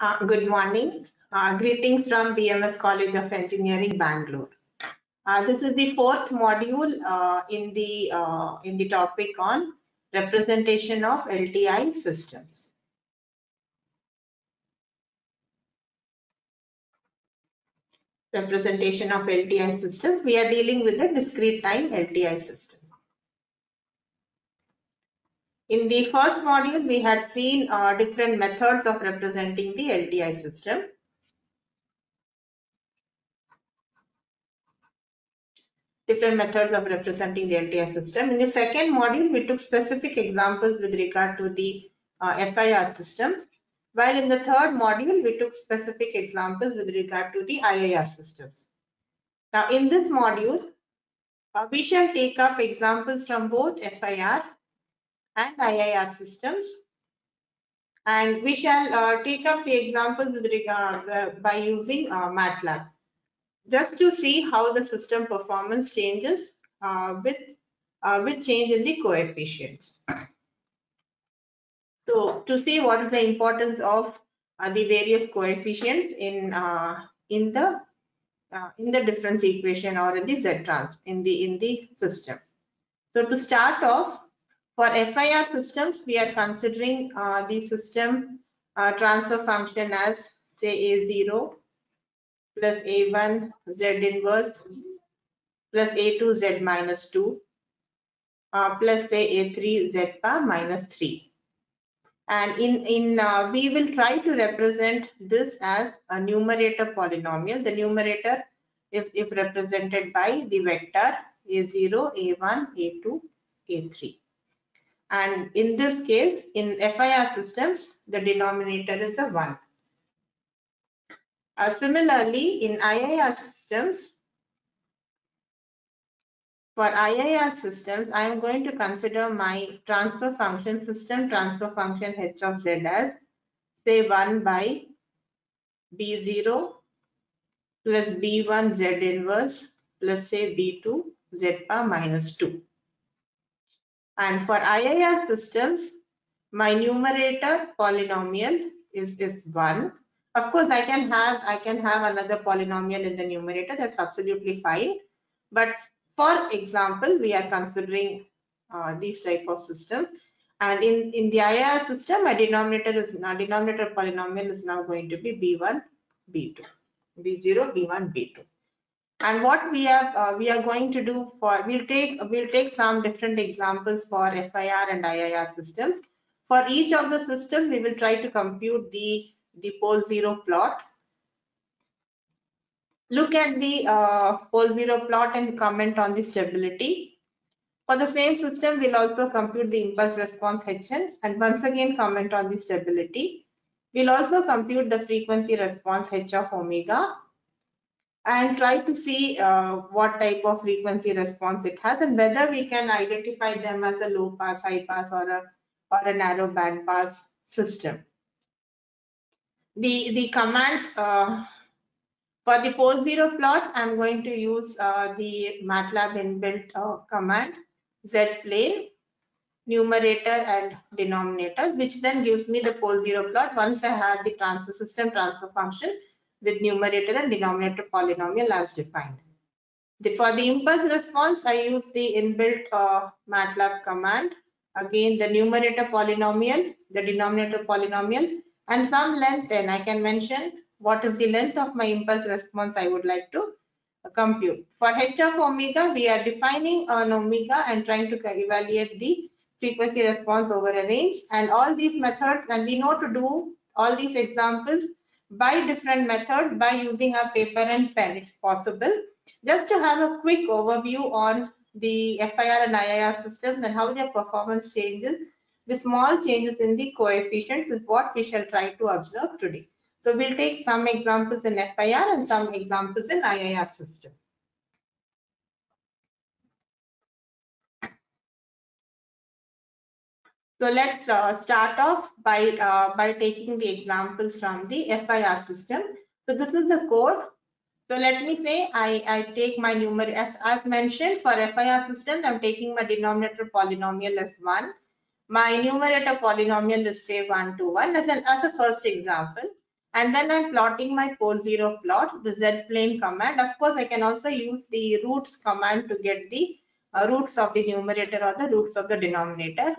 Good morning. Greetings from BMS College of Engineering, Bangalore. This is the fourth module in the topic on representation of LTI systems. Representation of LTI systems. We are dealing with the discrete time LTI system. In the first module, we had seen different methods of representing the LTI system. Different methods of representing the LTI system. In the second module, we took specific examples with regard to the FIR systems, while in the third module, we took specific examples with regard to the IIR systems. Now, in this module, we shall take up examples from both FIR and IIR systems, and we shall take up the examples with regard by using MATLAB, just to see how the system performance changes with change in the coefficients. So to see what is the importance of the various coefficients in the difference equation or in the Z-trans in the system. So to start off, for FIR systems, we are considering the system transfer function as say A0 plus A1 Z inverse plus A2 Z minus 2 plus say A3 Z power minus 3. And we will try to represent this as a numerator polynomial. The numerator is if represented by the vector A0, A1, A2, A3. And in this case, in FIR systems, the denominator is a 1. Similarly, in IIR systems, for IIR systems, I am going to consider my transfer function, system transfer function h of z as say 1 by B0 plus B1 Z inverse plus say B2 Z power minus 2. And for IIR systems, my numerator polynomial is 1. Of course, I can have another polynomial in the numerator. That's absolutely fine. But for example, we are considering these type of systems. And in the IIR system, my denominator polynomial is now going to be B1, B2, B0, B1, B2. And what we are going to do we'll take some different examples for FIR and IIR systems. For each of the systems, we will try to compute the pole zero plot. Look at the pole zero plot and comment on the stability. For the same system, we'll also compute the impulse response Hn and once again comment on the stability. We'll also compute the frequency response H of omega and try to see what type of frequency response it has and whether we can identify them as a low pass, high pass or a narrow band pass system. The commands for the pole zero plot, I'm going to use the MATLAB inbuilt command Z-plane, numerator and denominator, which then gives me the pole zero plot once I have the system transfer function with numerator and denominator polynomial as defined. For the impulse response, I use the inbuilt MATLAB command. Again, the numerator polynomial, the denominator polynomial, and some length. Then I can mention what is the length of my impulse response I would like to compute. For h of omega, we are defining an omega and trying to evaluate the frequency response over a range. And all these methods, and we know to do all these examples by different methods by using a paper and pen. It's possible. Just to have a quick overview on the FIR and IIR systems and how their performance changes with small changes in the coefficients is what we shall try to observe today. So we'll take some examples in FIR and some examples in IIR system. So let's start off by taking the examples from the FIR system. So this is the code. So let me say I take my numerator as mentioned for FIR system. I'm taking my denominator polynomial as 1. My numerator polynomial is say 1 to 1 as a first example. And then I'm plotting my pose zero plot, the Z-plane command. Of course, I can also use the roots command to get the roots of the numerator or the roots of the denominator.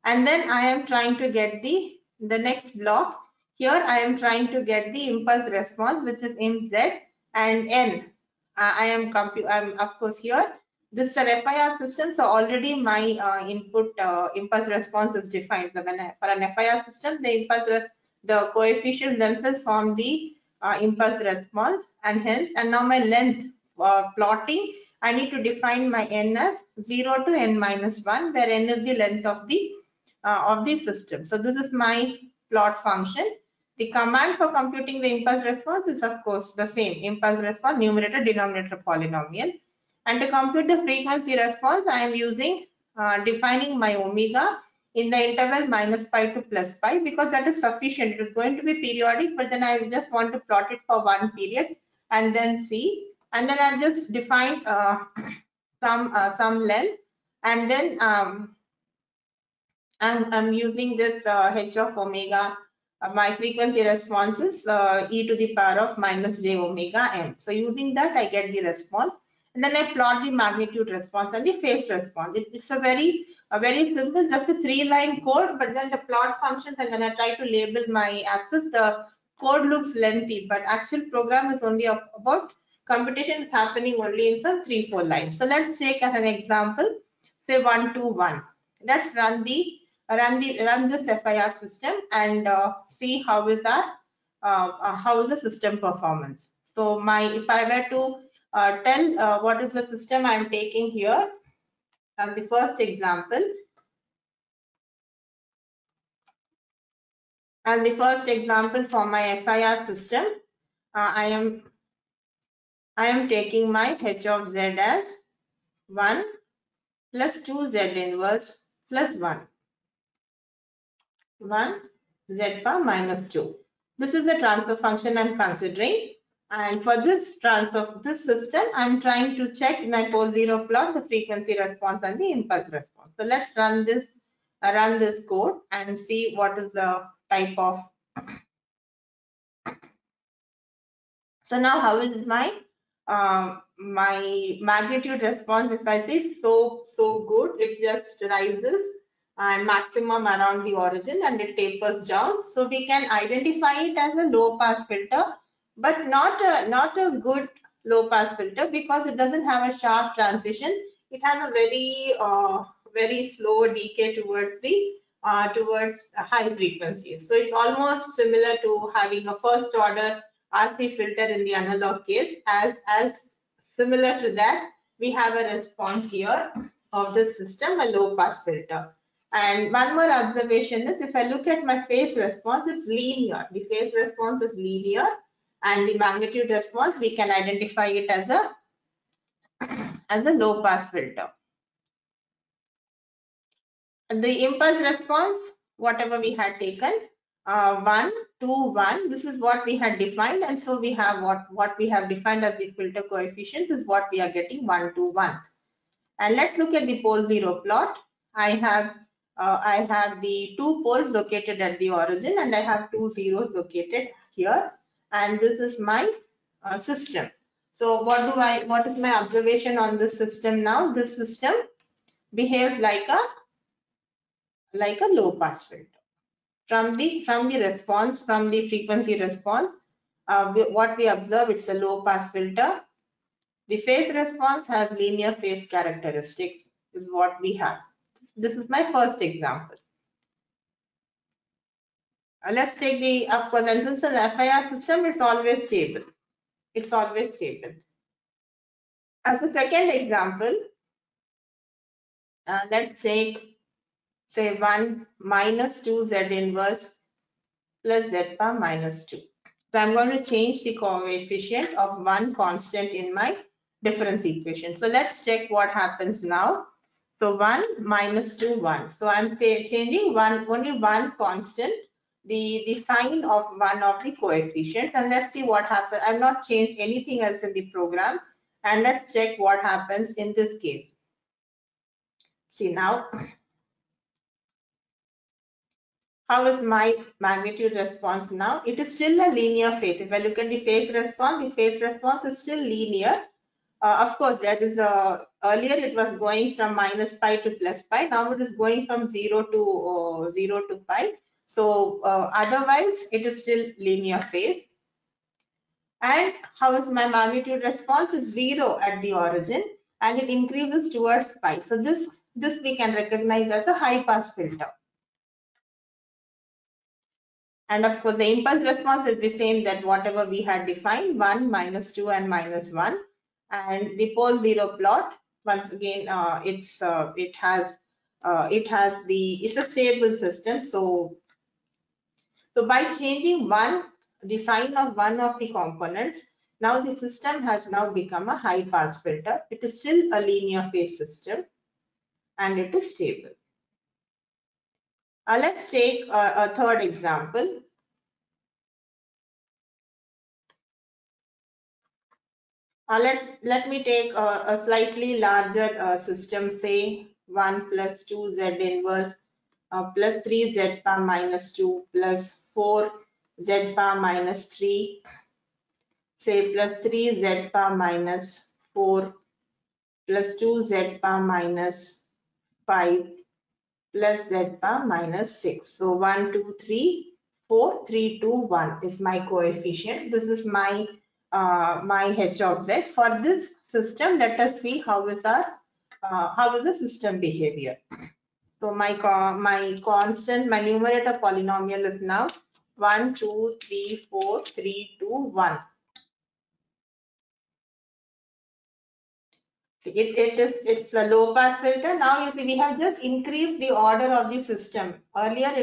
And then I am trying to get the next block. Here I am trying to get the impulse response, which is imp Z and N. I'm of course here. This is a FIR system, so already my input impulse response is defined. So for an FIR system, the coefficients themselves form the impulse response, and hence, and now my length plotting, I need to define my n as 0 to n minus 1, where n is the length of the system. So this is my plot function. The command for computing the impulse response is of course the same, impulse response numerator denominator polynomial. And to compute the frequency response, I am using defining my omega in the interval minus pi to plus pi, because that is sufficient. It is going to be periodic, but then I just want to plot it for one period and then see. And then I've just defined some length, and then I'm using this h of omega. My frequency response is e to the power of minus j omega m. So using that, I get the response, and then I plot the magnitude response and the phase response. It's a very simple, just a 3-line code, but then the plot functions, and when I try to label my axis, the code looks lengthy, but actual program is only about computation is happening only in some 3-4 lines. So let's take as an example, say 1 to 1. Let's run this FIR system and see how is the system performance. So if I were to tell what is the system I'm taking here, and the first example, for my FIR system, I am taking my h of z as 1 plus 2 z inverse plus 1 z bar minus 2. This is the transfer function I'm considering. And for this system, I'm trying to check in my pose zero plot the frequency response and the impulse response. So let's run this code and see what is the type of. So now how is my magnitude response? If I say so good, it just rises and maximum around the origin and it tapers down. So we can identify it as a low pass filter, but not a good low pass filter, because it doesn't have a sharp transition. It has a very slow decay towards high frequencies. So it's almost similar to having a first order RC filter in the analog case. As similar to that, we have a response here of this system, a low pass filter. And one more observation is, if I look at my phase response, it's linear. The phase response is linear, and the magnitude response, we can identify it as a low pass filter. And the impulse response, whatever we had taken, 1, 2, 1, this is what we had defined, and so we have what we have defined as the filter coefficients is what we are getting, 1, 2, 1. And let's look at the pole zero plot. I have the 2 poles located at the origin, and I have 2 zeros located here, and this is my system. So what is my observation on this system now? This system behaves like a low pass filter. From the frequency response, what we observe, it's a low pass filter. The phase response has linear phase characteristics, is what we have. This is my first example. Let's take of course, and since an FIR system, it's always stable. It's always stable. As a second example, let's take, say, 1 minus 2 z inverse plus z bar minus 2. So I'm going to change the coefficient of one constant in my difference equation. So let's check what happens now. So 1 minus 2, 1. So I'm changing only one constant, the sign of one of the coefficients, and let's see what happens. I've not changed anything else in the program, and let's check what happens in this case. See now, How is my magnitude response now? It is still a linear phase. If I look at the phase response is still linear. Of course, there is earlier it was going from minus pi to plus pi. Now it is going from 0 to pi. So otherwise, it is still linear phase. And how is my magnitude response? It's 0 at the origin, and it increases towards pi. So this we can recognize as a high pass filter. And of course, the impulse response is the same that whatever we had defined, 1, minus 2, and minus 1. And the pole 0 plot, once again, it's a stable system. So by changing the sign of one of the components, now the system has now become a high pass filter. It is still a linear phase system, and it is stable. Let's take a third example. Let me take a slightly larger system, say 1 plus 2 z inverse plus 3 z bar minus 2 plus 4 z bar minus 3, say plus 3 z bar minus 4 plus 2 z bar minus 5 plus z bar minus 6. So 1, 2, 3, 4, 3, 2, 1 is my coefficient. This is my h of z. For this system, let us see how is the system behavior. So my constant, my numerator polynomial is now 1, 2, 3, 4, 3, 2, 1. So it's a low pass filter. Now you see we have just increased the order of the system. Earlier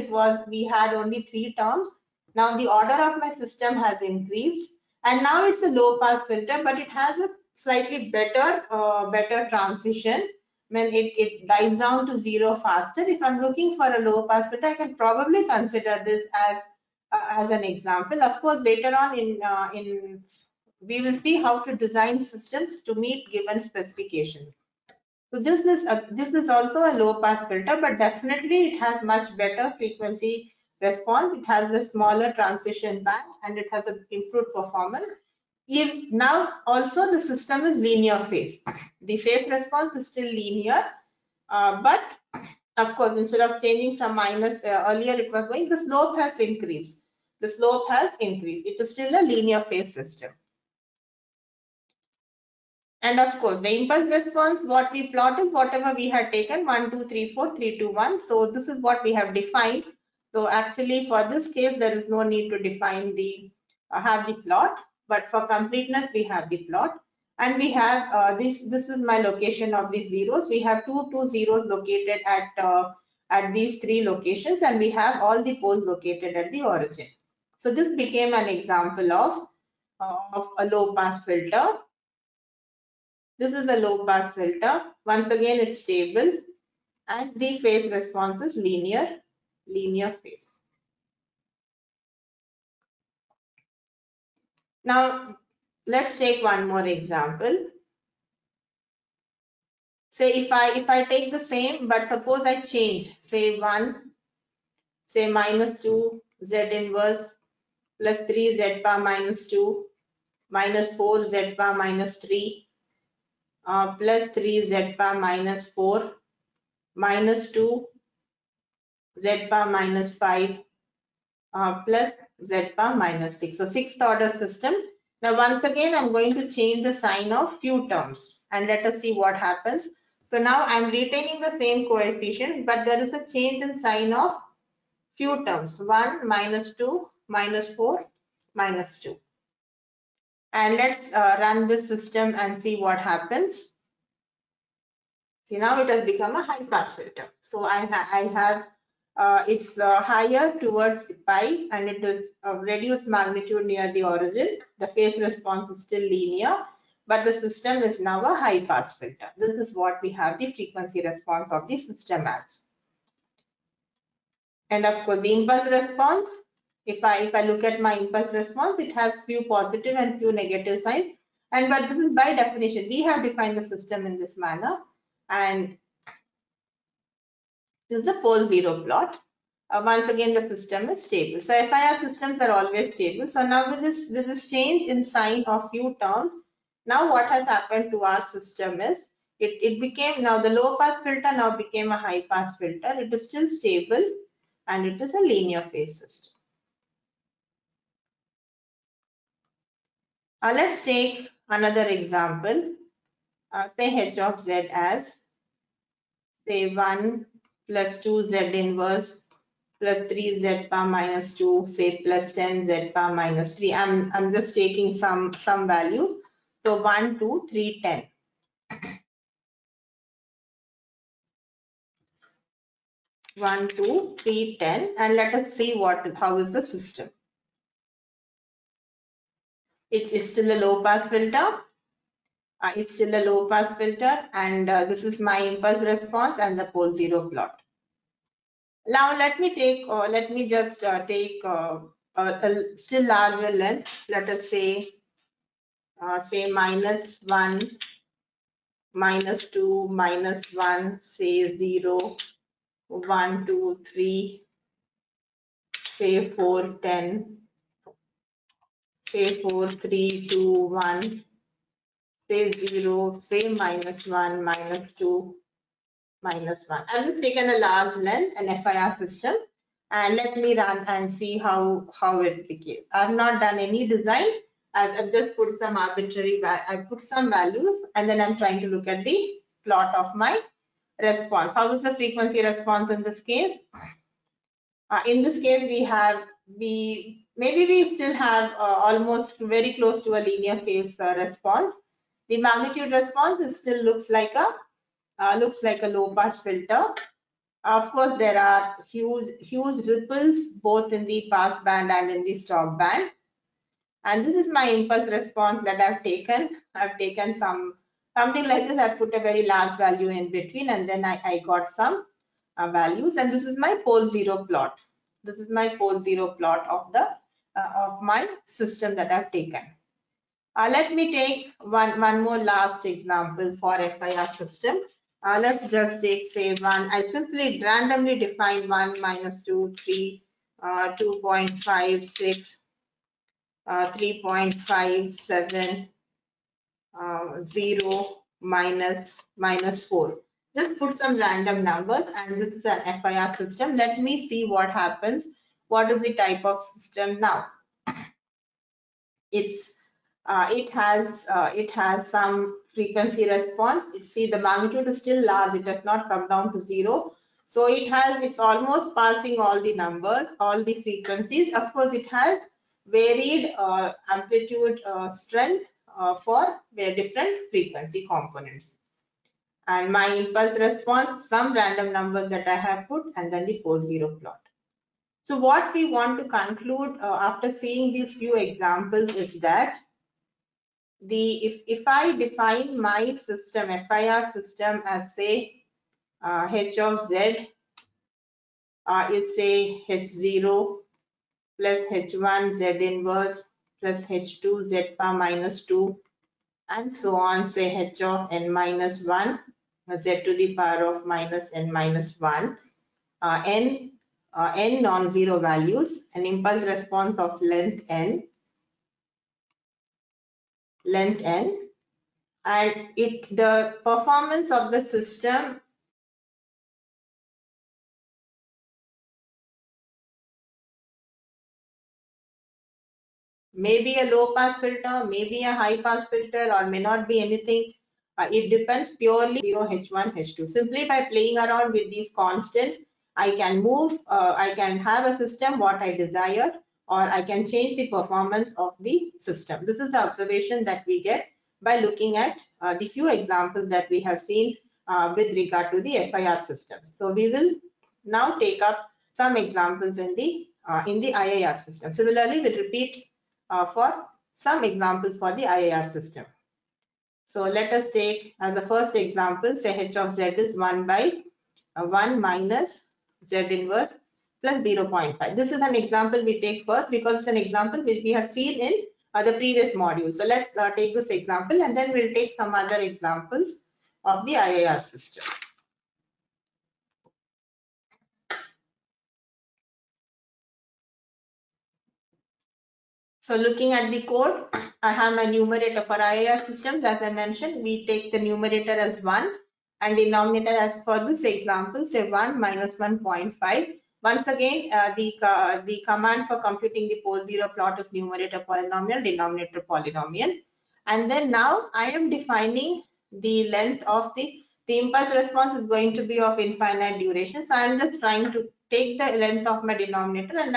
we had only 3 terms. Now the order of my system has increased, and now it's a low pass filter, but it has a slightly better transition. When it dies down to 0 faster. If I'm looking for a low pass filter, I can probably consider this as an example. Of course, later on in we will see how to design systems to meet given specifications. So this is also a low pass filter, but definitely it has much better frequency response. It has a smaller transition band, and it has an improved performance. Now also the system is linear phase. The phase response is still linear, but of course instead of changing from minus, earlier it was going, the slope has increased. The slope has increased. It is still a linear phase system. And of course, the impulse response, what we plot is whatever we had taken, 1, 2, 3, 4, 3, 2, 1. So this is what we have defined. So actually for this case, there is no need to define have the plot, but for completeness, we have the plot. And we have this is my location of these zeros. We have two zeros located at these 3 locations, and we have all the poles located at the origin. So this became an example of a low pass filter. This is a low pass filter. Once again, it's stable, and the phase response is linear phase. Now, let's take one more example. Say if I take the same, but suppose I change, say 1, say minus 2 z inverse plus 3 z bar minus 2 minus 4 z bar minus 3 plus 3 z bar minus 4 minus 2 z bar minus 5 plus z bar minus 6. So 6th order system. Now once again, I'm going to change the sign of few terms, and let us see what happens. So now I'm retaining the same coefficient, but there is a change in sign of few terms, 1, minus 2, minus 4, minus 2. And let's run this system and see what happens. See, now it has become a high pass filter. So I have it's higher towards pi, and it is reduced magnitude near the origin. The phase response is still linear, but the system is now a high pass filter. This is what we have the frequency response of the system as. And of course, the impulse response, if I look at my impulse response, it has few positive and few negative signs. But this is by definition. We have defined the system in this manner, and this is a pole 0 plot. once again the system is stable. So FIR systems are always stable. So now with this change in sign of few terms, now what has happened to our system is it became, now the low pass filter now became a high pass filter. It is still stable and it is a linear phase system. Let's take another example. Say h of z as say 1 plus 2 z inverse plus 3 z power minus 2, say plus 10 z power minus 3. I'm just taking some values. So 1, 2, 3, 10. 1, 2, 3, 10, and let us see how is the system. It's still a low pass filter. It's still a low pass filter, and this is my impulse response and the pole zero plot. Now let me just take a still larger length. Let us say minus 1, minus 2, minus 1, say 0, 1, 2, 3, say 4, 10, say 4, 3, 2, 1, say 0, say minus 1, minus 2, minus 1. I've just taken a large length, an FIR system, and let me run and see how it became. I've not done any design. I've just put some arbitrary, I put some values, and then I'm trying to look at the plot of my response. How is the frequency response in this case? In this case, we still have almost very close to a linear phase response. The magnitude response still looks like a low pass filter. Of course, there are huge ripples both in the pass band and in the stop band. And this is my impulse response that I've taken. I've taken something like this. I've put a very large value in between, and then I got some values. And this is my pole zero plot. This is my pole zero plot of my system that I've taken. Let me take one more last example for FIR system. Let's just take say 1. I simply randomly define 1, minus 2, 3, 2.56, 3.57, 0, minus 4. Just put some random numbers, and this is an FIR system. Let me see what happens. What is the type of system now? It has some frequency response. See, the magnitude is still large. It does not come down to 0. So it's almost passing all the numbers, all the frequencies. Of course, it has varied amplitude strength for their different frequency components. And my impulse response, some random numbers that I have put, and then the pole zero plot. So what we want to conclude after seeing these few examples is that if I define my system, FIR system, as say h of z is say h0 plus h1 z inverse plus h2 z power minus 2, and so on, say h of n minus 1 z to the power of minus n minus 1, n non-zero values, an impulse response of length n, and the performance of the system may be a low pass filter, may be a high pass filter, or may not be anything. It depends purely 0, h1, h2. Simply by playing around with these constants, I can move, I can have a system what I desire, or I can change the performance of the system. This is the observation that we get by looking at the few examples that we have seen with regard to the FIR systems. So we will now take up some examples in the IIR system. Similarly, we'll repeat for some examples for the IIR system. So let us take as the first example, say h of z is 1 by 1 minus z inverse plus 0.5. This is an example we take first because it's an example which we have seen in the previous module. So let's take this example, and then we'll take some other examples of the IIR system. So looking at the code, I have my numerator for IIR systems. As I mentioned, we take the numerator as 1 and denominator as for this example, say 1 minus 1.5. Once again, the command for computing the pole zero plot is numerator polynomial, denominator polynomial. And then now I am defining the length of the impulse response is going to be of infinite duration. So I'm just trying to take the length of my denominator, and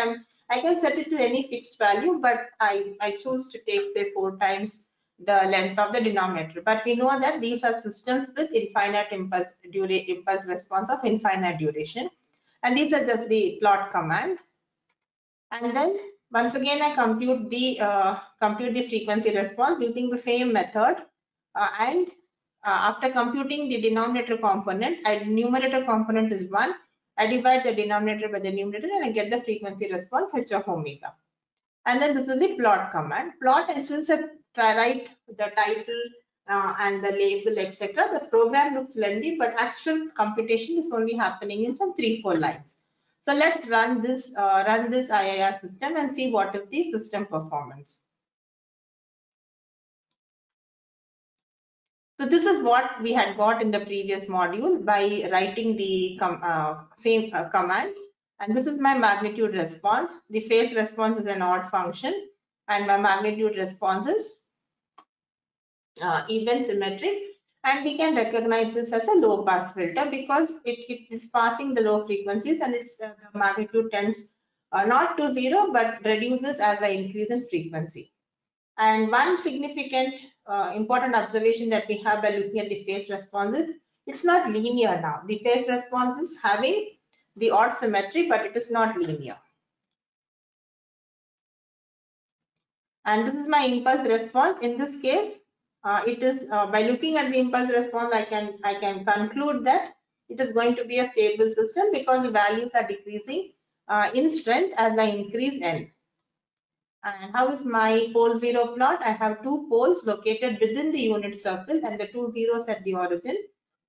I can set it to any fixed value, but I choose to take, say, 4 times the length of the denominator. But we know that these are systems with infinite impulse response of infinite duration. And these are just the plot command. And then once again, I compute the frequency response using the same method. After computing the denominator component, numerator component is 1. I divide the denominator by the numerator and I get the frequency response h of omega. And then this is the plot command. Plot, and since I write the title and the label, etc., the program looks lengthy, but actual computation is only happening in some 3-4 lines. So let's run this IIR system and see what is the system performance. So this is what we had got in the previous module by writing the same command. And this is my magnitude response. The phase response is an odd function, and my magnitude response is even symmetric. And we can recognize this as a low pass filter because it is passing the low frequencies, and its the magnitude tends not to 0 but reduces as I increase in frequency. And one significant important observation that we have by looking at the phase responses, it's not linear now. The phase response is having the odd symmetry, but it is not linear. And this is my impulse response. In this case, it is by looking at the impulse response, I can conclude that it is going to be a stable system because the values are decreasing in strength as I increase n. And how is my pole zero plot? I have 2 poles located within the unit circle and the 2 zeros at the origin.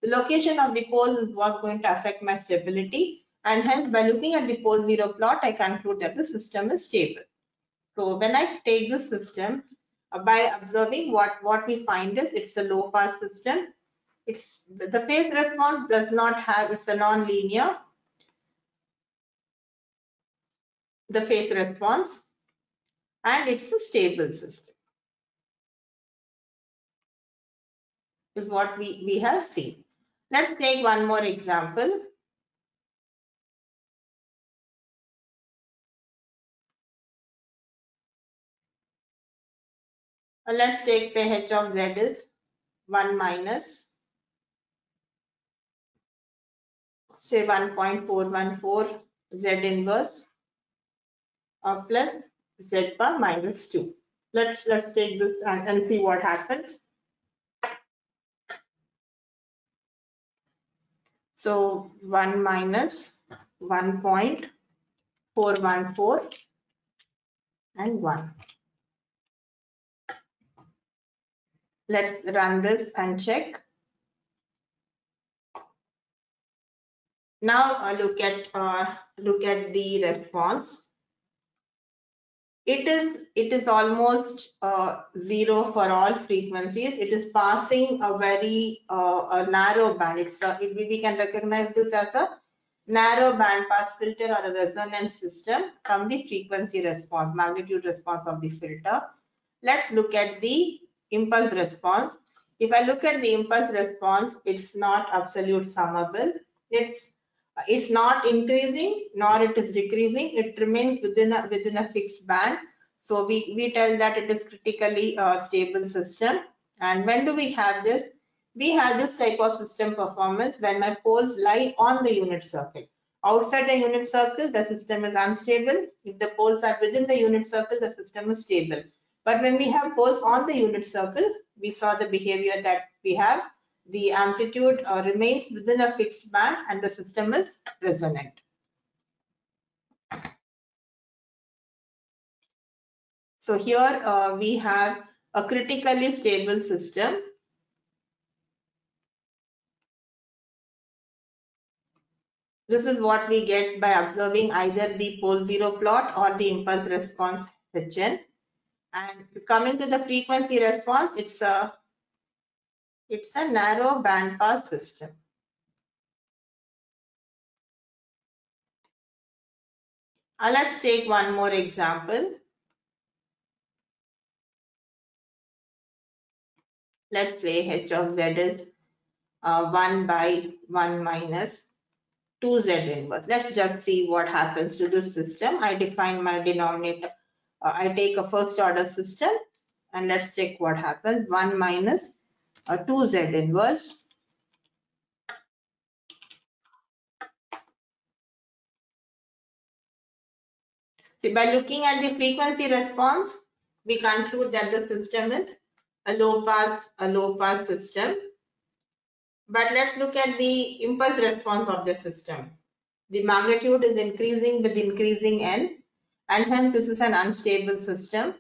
The location of the poles is what's going to affect my stability, and hence by looking at the pole zero plot, I conclude that the system is stable. So when I take this system, by observing what we find is it's a low pass system. It's the phase response does not have, it's a non-linear, the phase response, and it's a stable system is what we have seen. Let's take one more example. Let's take, say, h of z is 1 minus, say, 1.414 z inverse plus z bar minus 2. Let's take this and see what happens. So 1 minus 1.414 and 1. Let's run this and check. Now look at the response. It is almost 0 for all frequencies. It is passing a very a narrow band. We can recognize this as a narrow band pass filter or a resonant system from the frequency response, magnitude response of the filter. Let's look at the impulse response. If I look at the impulse response, it's not absolute summable. It's not increasing nor it is decreasing. It remains within a fixed band. So we tell that it is critically stable system. And when do we have this? We have this type of system performance when my poles lie on the unit circle. Outside the unit circle, the system is unstable. If the poles are within the unit circle, the system is stable. But when we have poles on the unit circle, we saw the behavior that we have. The amplitude remains within a fixed band and the system is resonant. So here we have a critically stable system. This is what we get by observing either the pole zero plot or the impulse response Hn. And coming to the frequency response, it's a narrow bandpass system. Let's take one more example. Let's say h of z is 1 by 1 minus 2z inverse. Let's just see what happens to this system. I define my denominator. I take a first order system and let's check what happens. 1 minus 2z inverse. See, by looking at the frequency response, we conclude that the system is a low pass system. But let's look at the impulse response of the system. The magnitude is increasing with increasing n, and hence this is an unstable system.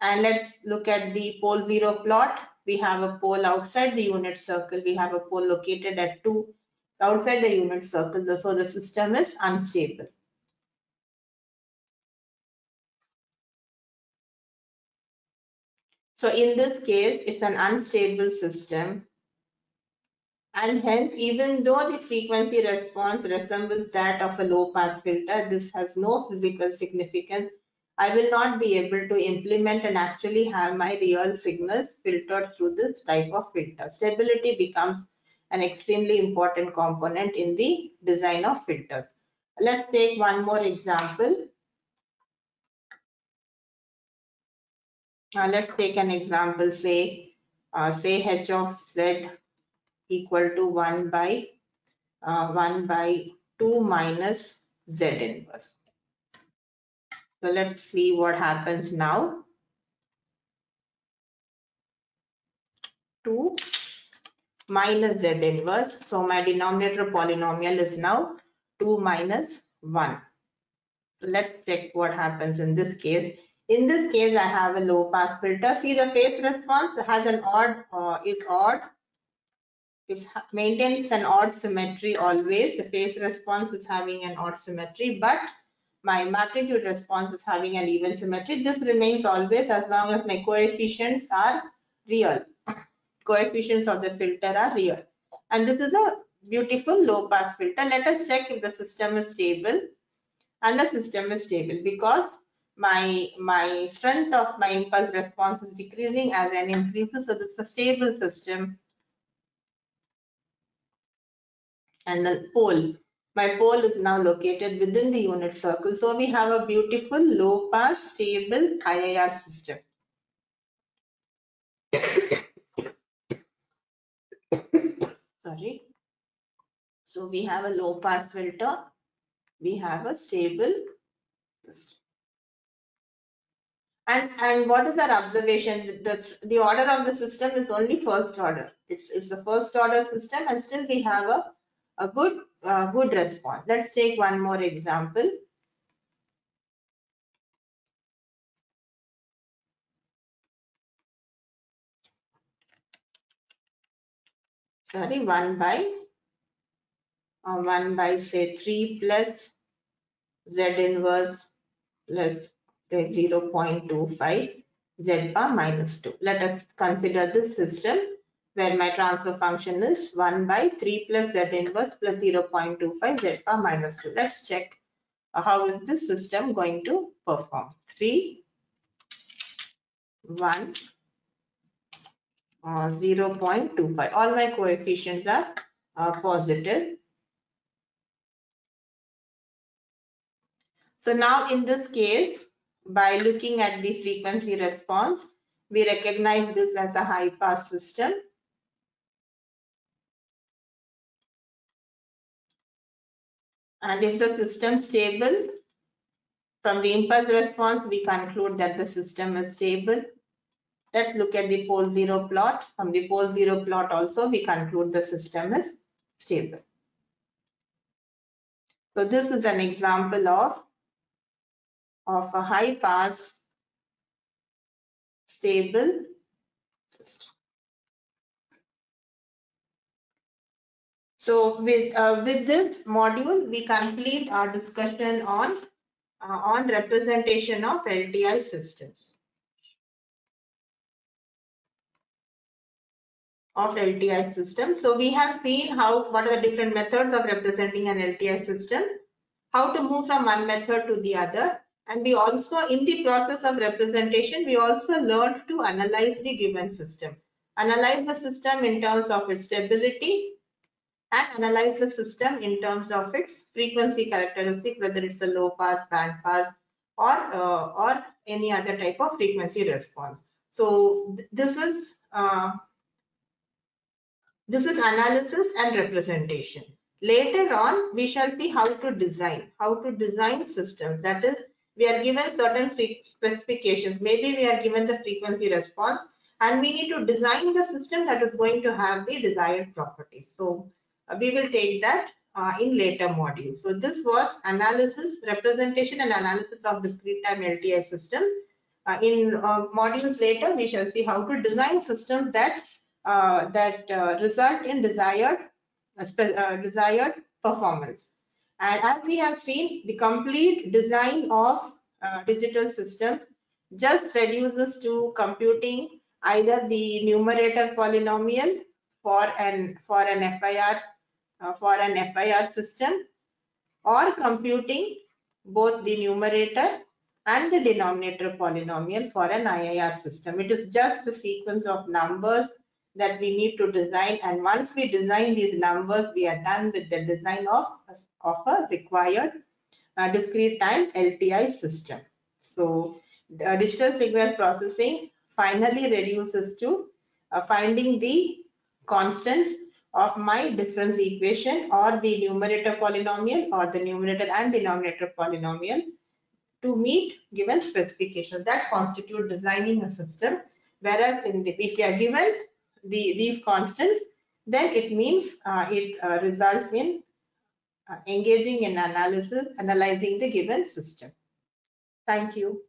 And let's look at the pole zero plot. We have a pole outside the unit circle. We have a pole located at 2 outside the unit circle. So the system is unstable. So in this case, it's an unstable system. And hence, even though the frequency response resembles that of a low pass filter, this has no physical significance. I will not be able to implement and actually have my real signals filtered through this type of filter. Stability becomes an extremely important component in the design of filters. Let's take one more example. Let's take an example, say h of z equal to 1 by 2 minus z inverse. So let's see what happens now. 2 minus z inverse. So my denominator polynomial is now 2 minus 1. So let's check what happens in this case. In this case, I have a low pass filter. See, the phase response has an is odd. It maintains an odd symmetry always. The phase response is having an odd symmetry, but my magnitude response is having an even symmetry. This remains always as long as my coefficients are real. Coefficients of the filter are real. And this is a beautiful low pass filter. Let us check if the system is stable. And the system is stable because my strength of my impulse response is decreasing as n increases. So this is a stable system. And the pole. My pole is now located within the unit circle. So we have a beautiful low pass stable IIR system. Sorry. So we have a low pass filter. We have a stable system. And what is our observation? The order of the system is only first order. It's the first order system, and still we have a good response. Let's take one more example. Sorry, 1 by say 3 plus z inverse plus say 0.25 z bar minus 2. Let us consider this system where my transfer function is 1 by 3 plus z inverse plus 0.25 z bar minus 2. Let's check how is this system going to perform. 3, 1, 0.25. All my coefficients are positive. So now in this case, by looking at the frequency response, we recognize this as a high pass system. And if the system is stable, from the impulse response, we conclude that the system is stable. Let's look at the pole zero plot. From the pole zero plot also, we conclude the system is stable. So this is an example of a high pass stable system. So with this module, we complete our discussion on on representation of LTI systems. So we have seen what are the different methods of representing an LTI system, how to move from one method to the other, and we also, in the process of representation, we also learned to analyze the given system. Analyze the system in terms of its stability and analyze the system in terms of its frequency characteristics, whether it's a low pass, band pass, or any other type of frequency response. So this is analysis and representation. Later on, we shall see how to design systems. That is, we are given certain specifications. Maybe we are given the frequency response, and we need to design the system that is going to have the desired properties. So we will take that in later modules. So this was analysis, representation, and analysis of discrete time LTI systems. In modules later, we shall see how to design systems that result in desired performance. And as we have seen, the complete design of digital systems just reduces to computing either the numerator polynomial for an FIR system, or computing both the numerator and the denominator polynomial for an IIR system. It is just a sequence of numbers that we need to design, and once we design these numbers, we are done with the design of a required discrete time LTI system. So digital signal processing finally reduces to finding the constants of my difference equation, or the numerator polynomial, or the numerator and denominator polynomial, to meet given specifications that constitute designing a system. Whereas if we are given these constants, then it means it results in engaging in analyzing the given system. Thank you.